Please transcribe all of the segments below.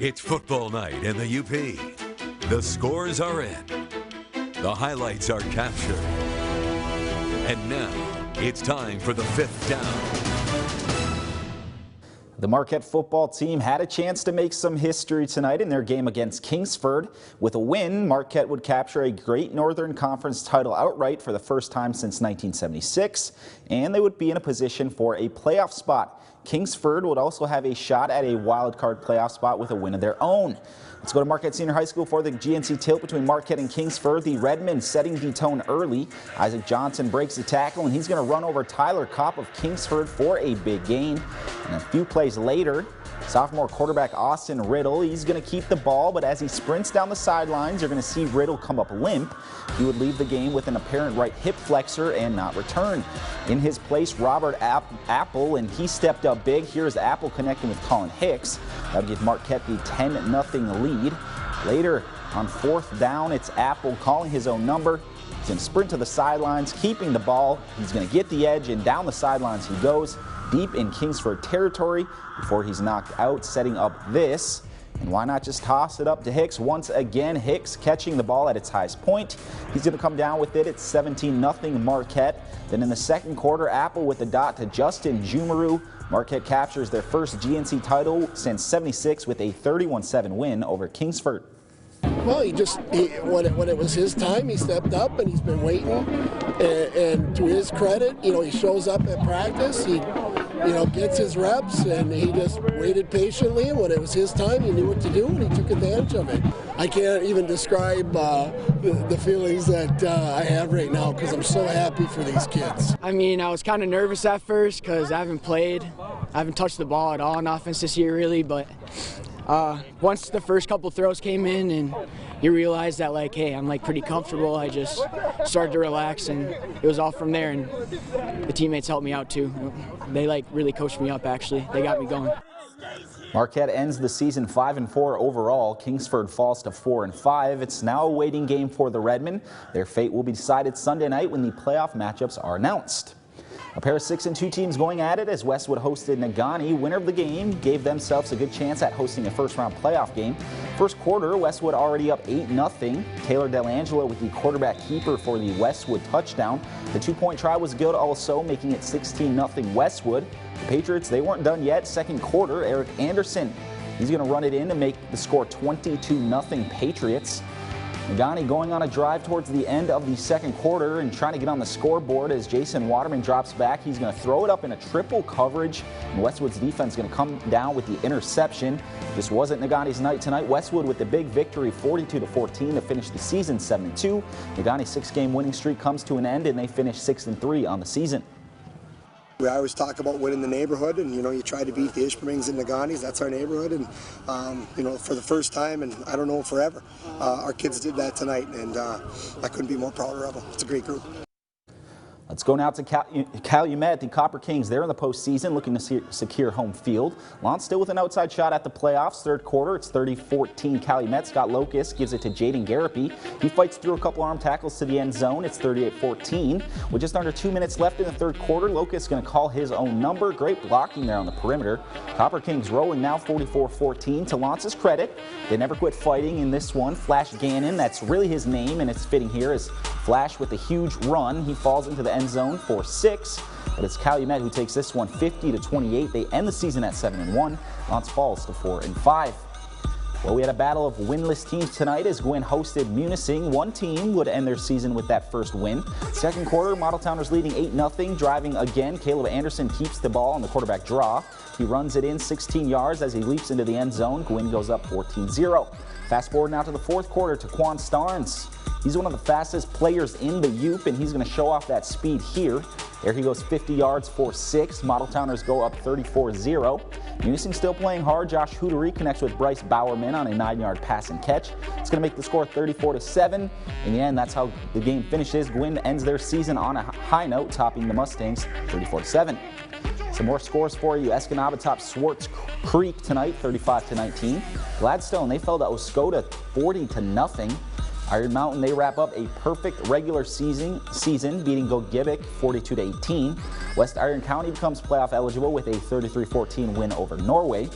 It's football night in the UP. The scores are in. The highlights are captured. And now, it's time for the fifth down. The Marquette football team had a chance to make some history tonight in their game against Kingsford. With a win, Marquette would capture a Great Northern Conference title outright for the first time since 1976, and they would be in a position for a playoff spot. Kingsford would also have a shot at a wild card playoff spot with a win of their own. Let's go to Marquette Senior High School for the GNC tilt between Marquette and Kingsford. The Redmen setting the tone early. Isaac Johnson breaks the tackle, and he's going to run over Tyler Kopp of Kingsford for a big gain. And a few plays later, sophomore quarterback Austin Riddle, he's going to keep the ball, but as he sprints down the sidelines, you're going to see Riddle come up limp. He would leave the game with an apparent right hip flexor and not return. In his place, Robert Apple, and he stepped up big. Here's Apple connecting with Colin Hicks. That would give Marquette the 10-0 lead. Later, on fourth down, it's Apple calling his own number. He's going to sprint to the sidelines, keeping the ball. He's going to get the edge, and down the sidelines he goes, deep in Kingsford territory before he's knocked out, setting up this. And why not just toss it up to Hicks? Once again, Hicks catching the ball at its highest point. He's going to come down with it. It's 17-0 Marquette. Then in the second quarter, Apple with the dot to Justin Jumaru. Marquette captures their first GNC title since '76 with a 31-7 win over Kingsford. Well, when it was his time, he stepped up and he's been waiting. And to his credit, he shows up at practice. He gets his reps, and he just waited patiently. And when it was his time, he knew what to do, and he took advantage of it. I can't even describe the feelings that I have right now because I'm so happy for these kids. I mean, I was kind of nervous at first because I haven't touched the ball at all on offense this year, really, but once the first couple throws came in and you realize that, like, hey, I'm pretty comfortable, I just started to relax, and it was all from there. And the teammates helped me out too. They really coached me up. Actually, they got me going. Marquette ends the season 5-4 overall. Kingsford falls to 4-5. It's now a waiting game for the Redmen. Their fate will be decided Sunday night when the playoff matchups are announced. A pair of 6-2 teams going at it as Westwood hosted Negaunee. Winner of the game gave themselves a good chance at hosting a first-round playoff game. First quarter, Westwood already up 8-0. Taylor Delangelo with the quarterback keeper for the Westwood touchdown. The two-point try was good also, making it 16-0 Westwood. The Patriots, they weren't done yet. Second quarter, Eric Anderson, he's going to run it in to make the score 22-0 Patriots. Negaunee going on a drive towards the end of the second quarter and trying to get on the scoreboard as Jason Waterman drops back. He's going to throw it up in a triple coverage, and Westwood's defense is going to come down with the interception. This wasn't Negaunee's night tonight. Westwood with the big victory, 42-14 to finish the season 7-2. Negaunee's 6-game winning streak comes to an end, and they finish 6-3 on the season. We always talk about winning the neighborhood, and you try to beat the Ishpemings and Negaunees. That's our neighborhood, and for the first time, and I don't know forever, our kids did that tonight, and I couldn't be more prouder of them. It's a great group. Let's go now to Calumet. The Copper Kings, they're in the postseason looking to secure home field. Lance still with an outside shot at the playoffs. Third quarter, it's 30-14 Calumet. Scott Locust gives it to Jaden Garapi. He fights through a couple arm tackles to the end zone. It's 38-14. With just under 2 minutes left in the third quarter, Locust is going to call his own number. Great blocking there on the perimeter. Copper Kings rolling now 44-14. To Lance's credit, they never quit fighting in this one. Flash Gannon, that's really his name, and it's fitting here, is Flash with a huge run. He falls into the end zone for 6, but it's Calumet who takes this one 50-28. They end the season at 7-1. Lance falls to 4-5. Well, we had a battle of winless teams tonight as Gwynn hosted Munising. One team would end their season with that first win. Second quarter, Model Towners leading 8-0. Driving again, Caleb Anderson keeps the ball on the quarterback draw. He runs it in 16 yards as he leaps into the end zone. Gwynn goes up 14-0. Fast forward now to the fourth quarter to Quan Starnes. He's one of the fastest players in the UP, and he's going to show off that speed here. There he goes 50 yards for 6. Model Towners go up 34-0. Munising still playing hard. Josh Hootery connects with Bryce Bowerman on a 9-yard pass and catch. It's going to make the score 34-7. In the end, that's how the game finishes. Gwynn ends their season on a high note, topping the Mustangs 34-7. Some more scores for you. Escanaba tops Swartz Creek tonight, 35-19. Gladstone, they fell to Oscoda 40-0. Iron Mountain, they wrap up a perfect regular season beating Gogebic 42-18. West Iron County becomes playoff eligible with a 33-14 win over Norway.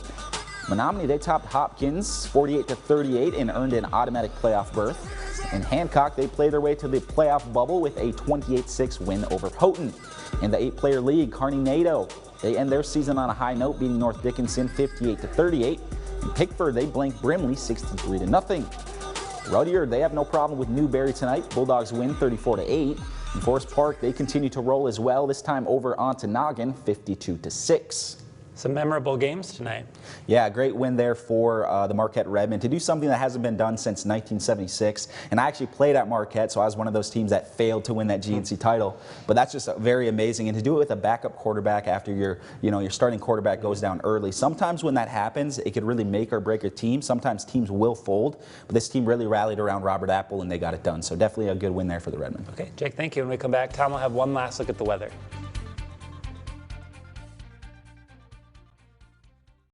Menominee, they topped Hopkins 48-38 and earned an automatic playoff berth. In Hancock, they play their way to the playoff bubble with a 28-6 win over Houghton. In the 8-player league, Kearney-Nadeau, they end their season on a high note, beating North Dickinson 58-38. In Pickford, they blanked Brimley 63-0. Rudyard, they have no problem with Newberry tonight. Bulldogs win 34-8. In Forest Park, they continue to roll as well, this time over Ontonagon 52-6. Some memorable games tonight. Yeah, great win there for the Marquette Redmen to do something that hasn't been done since 1976. And I actually played at Marquette, so I was one of those teams that failed to win that GNC title. But that's just very amazing. And to do it with a backup quarterback after your starting quarterback goes down early. Sometimes when that happens, it could really make or break a team. Sometimes teams will fold. But this team really rallied around Robert Apple and they got it done. So definitely a good win there for the Redmen. Okay, Jake, thank you. When we come back, Tom will have one last look at the weather.